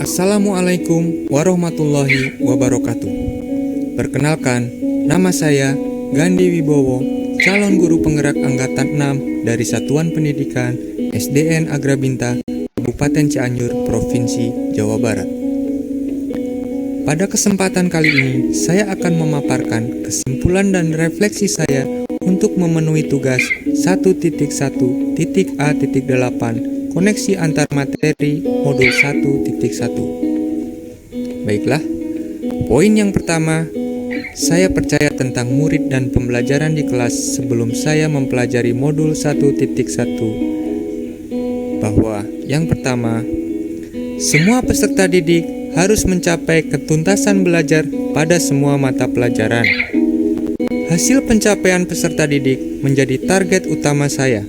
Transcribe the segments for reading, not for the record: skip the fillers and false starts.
Assalamualaikum warahmatullahi wabarakatuh. Perkenalkan, nama saya Gandhi Wibowo, calon guru penggerak angkatan 6 dari Satuan Pendidikan SDN Agrabinta, Kabupaten Cianjur, Provinsi Jawa Barat. Pada kesempatan kali ini, saya akan memaparkan kesimpulan dan refleksi saya untuk memenuhi tugas 1.1.A.8 koneksi antar materi modul 1.1. Baiklah, poin yang pertama, saya percaya tentang murid dan pembelajaran di kelas sebelum saya mempelajari modul 1.1, bahwa yang pertama, semua peserta didik harus mencapai ketuntasan belajar pada semua mata pelajaran. Hasil pencapaian peserta didik menjadi target utama saya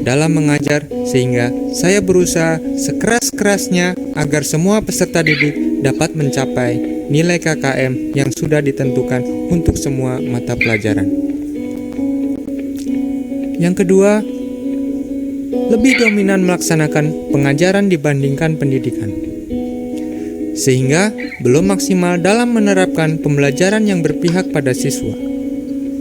dalam mengajar, sehingga saya berusaha sekeras-kerasnya agar semua peserta didik dapat mencapai nilai KKM yang sudah ditentukan untuk semua mata pelajaran. Yang kedua, lebih dominan melaksanakan pengajaran dibandingkan pendidikan, sehingga belum maksimal dalam menerapkan pembelajaran yang berpihak pada siswa.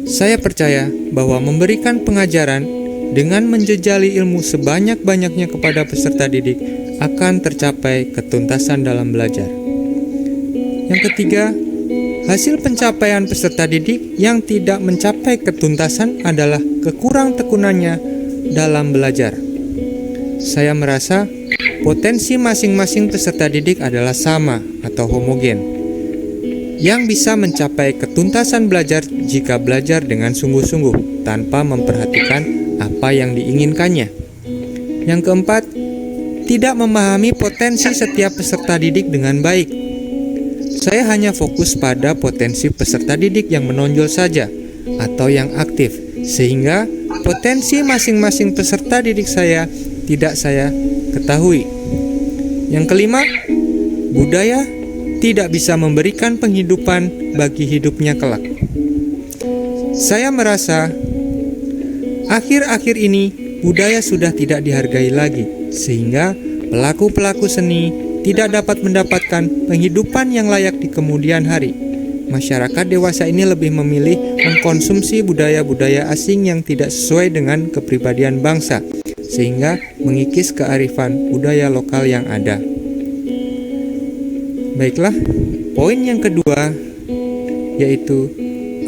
Saya percaya bahwa memberikan pengajaran dengan menjejali ilmu sebanyak-banyaknya kepada peserta didik akan tercapai ketuntasan dalam belajar. Yang ketiga, hasil pencapaian peserta didik yang tidak mencapai ketuntasan adalah kekurang tekunannya dalam belajar. Saya merasa potensi masing-masing peserta didik adalah sama atau homogen, yang bisa mencapai ketuntasan belajar jika belajar dengan sungguh-sungguh tanpa memperhatikan apa yang diinginkannya. Yang keempat, tidak memahami potensi setiap peserta didik dengan baik. Saya hanya fokus pada potensi peserta didik yang menonjol saja atau yang aktif, sehingga potensi masing-masing peserta didik saya tidak saya ketahui. Yang kelima, budaya tidak bisa memberikan penghidupan bagi hidupnya kelak. Saya merasa akhir-akhir ini budaya sudah tidak dihargai lagi, sehingga pelaku-pelaku seni tidak dapat mendapatkan penghidupan yang layak di kemudian hari. Masyarakat dewasa ini lebih memilih mengkonsumsi budaya-budaya asing yang tidak sesuai dengan kepribadian bangsa, sehingga mengikis kearifan budaya lokal yang ada. Baiklah, poin yang kedua yaitu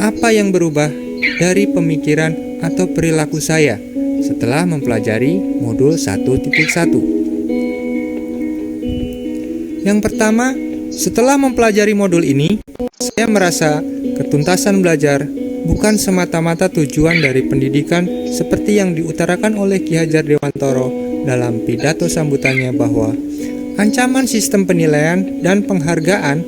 apa yang berubah dari pemikiran atau perilaku saya setelah mempelajari modul 1.1. Yang pertama, setelah mempelajari modul ini, saya merasa ketuntasan belajar bukan semata-mata tujuan dari pendidikan seperti yang diutarakan oleh Ki Hajar Dewantoro dalam pidato sambutannya, bahwa ancaman sistem penilaian dan penghargaan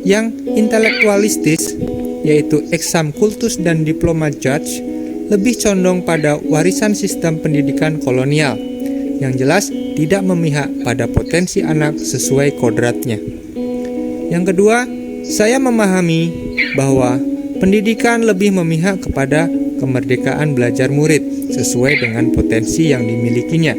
yang intelektualistis, yaitu exam kultus dan diploma judge, lebih condong pada warisan sistem pendidikan kolonial, yang jelas tidak memihak pada potensi anak sesuai kodratnya. Yang kedua, saya memahami bahwa pendidikan lebih memihak kepada kemerdekaan belajar murid sesuai dengan potensi yang dimilikinya.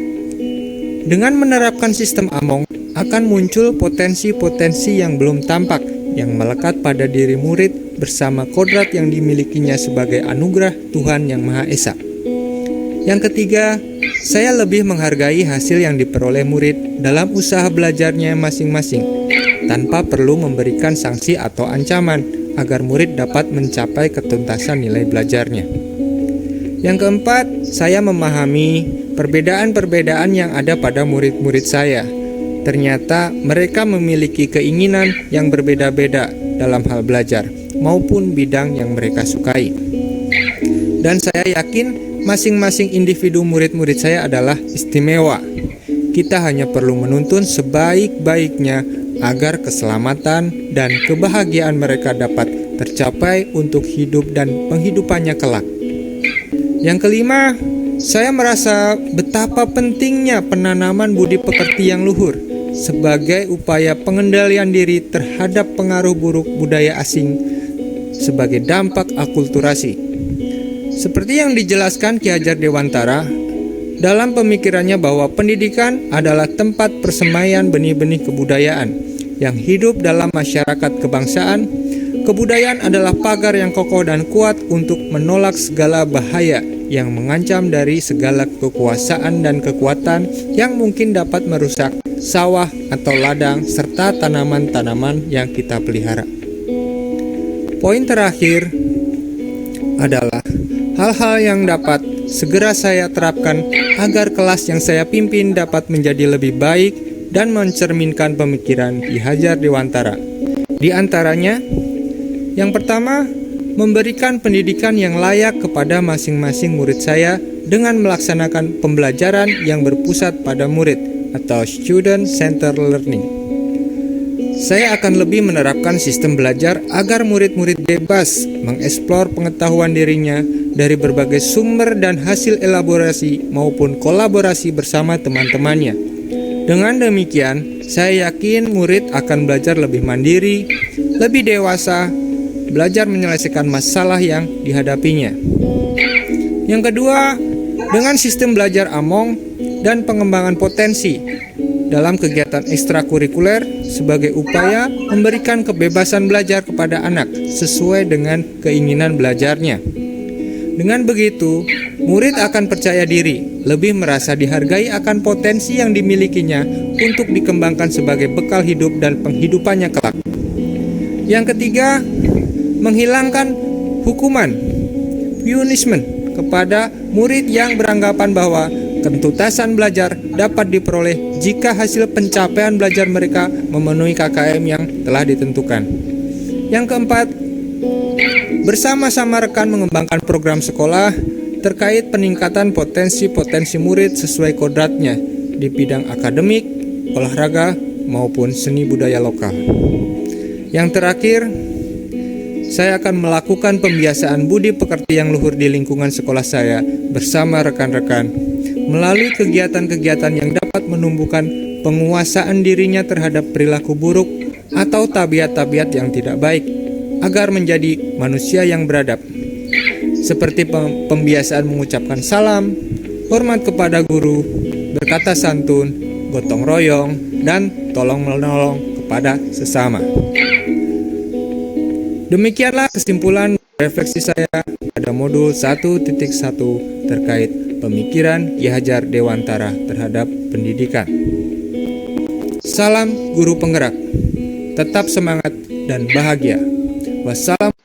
Dengan menerapkan sistem Among, akan muncul potensi-potensi yang belum tampak yang melekat pada diri murid bersama kodrat yang dimilikinya sebagai anugerah Tuhan Yang Maha Esa. Yang ketiga, saya lebih menghargai hasil yang diperoleh murid dalam usaha belajarnya masing-masing, tanpa perlu memberikan sanksi atau ancaman agar murid dapat mencapai ketuntasan nilai belajarnya. Yang keempat, saya memahami perbedaan-perbedaan yang ada pada murid-murid saya. Ternyata mereka memiliki keinginan yang berbeda-beda dalam hal belajar maupun bidang yang mereka sukai. Dan saya yakin masing-masing individu murid-murid saya adalah istimewa. Kita hanya perlu menuntun sebaik-baiknya agar keselamatan dan kebahagiaan mereka dapat tercapai untuk hidup dan penghidupannya kelak. Yang kelima, saya merasa betapa pentingnya penanaman budi pekerti yang luhur sebagai upaya pengendalian diri terhadap pengaruh buruk budaya asing sebagai dampak akulturasi. Seperti yang dijelaskan Ki Hajar Dewantara, dalam pemikirannya bahwa pendidikan adalah tempat persemaian benih-benih kebudayaan yang hidup dalam masyarakat kebangsaan. Kebudayaan adalah pagar yang kokoh dan kuat untuk menolak segala bahaya yang mengancam dari segala kekuasaan dan kekuatan yang mungkin dapat merusak sawah atau ladang serta tanaman-tanaman yang kita pelihara. Poin terakhir adalah hal-hal yang dapat segera saya terapkan agar kelas yang saya pimpin dapat menjadi lebih baik dan mencerminkan pemikiran Ki Hajar Dewantara. Di antaranya, yang pertama, memberikan pendidikan yang layak kepada masing-masing murid saya dengan melaksanakan pembelajaran yang berpusat pada murid atau student-centered learning. Saya akan lebih menerapkan sistem belajar agar murid-murid bebas mengeksplor pengetahuan dirinya dari berbagai sumber dan hasil elaborasi maupun kolaborasi bersama teman-temannya. Dengan demikian, saya yakin murid akan belajar lebih mandiri, lebih dewasa, belajar menyelesaikan masalah yang dihadapinya. Yang kedua, dengan sistem belajar Among dan pengembangan potensi dalam kegiatan ekstrakurikuler sebagai upaya memberikan kebebasan belajar kepada anak sesuai dengan keinginan belajarnya. Dengan begitu, murid akan percaya diri, lebih merasa dihargai akan potensi yang dimilikinya untuk dikembangkan sebagai bekal hidup dan penghidupannya kelak. Yang ketiga, menghilangkan hukuman punishment kepada murid yang beranggapan bahwa ketuntasan belajar dapat diperoleh jika hasil pencapaian belajar mereka memenuhi KKM yang telah ditentukan. Yang keempat, bersama-sama rekan mengembangkan program sekolah terkait peningkatan potensi-potensi murid sesuai kodratnya di bidang akademik, olahraga, maupun seni budaya lokal. Yang terakhir, saya akan melakukan pembiasaan budi pekerti yang luhur di lingkungan sekolah saya bersama rekan-rekan melalui kegiatan-kegiatan yang dapat menumbuhkan penguasaan dirinya terhadap perilaku buruk atau tabiat-tabiat yang tidak baik agar menjadi manusia yang beradab, seperti pembiasaan mengucapkan salam, hormat kepada guru, berkata santun, gotong royong, dan tolong-menolong kepada sesama. Demikianlah kesimpulan refleksi saya pada modul 1.1 terkait pemikiran Ki Hajar Dewantara terhadap pendidikan. Salam guru penggerak, tetap semangat dan bahagia. Wassalamualaikum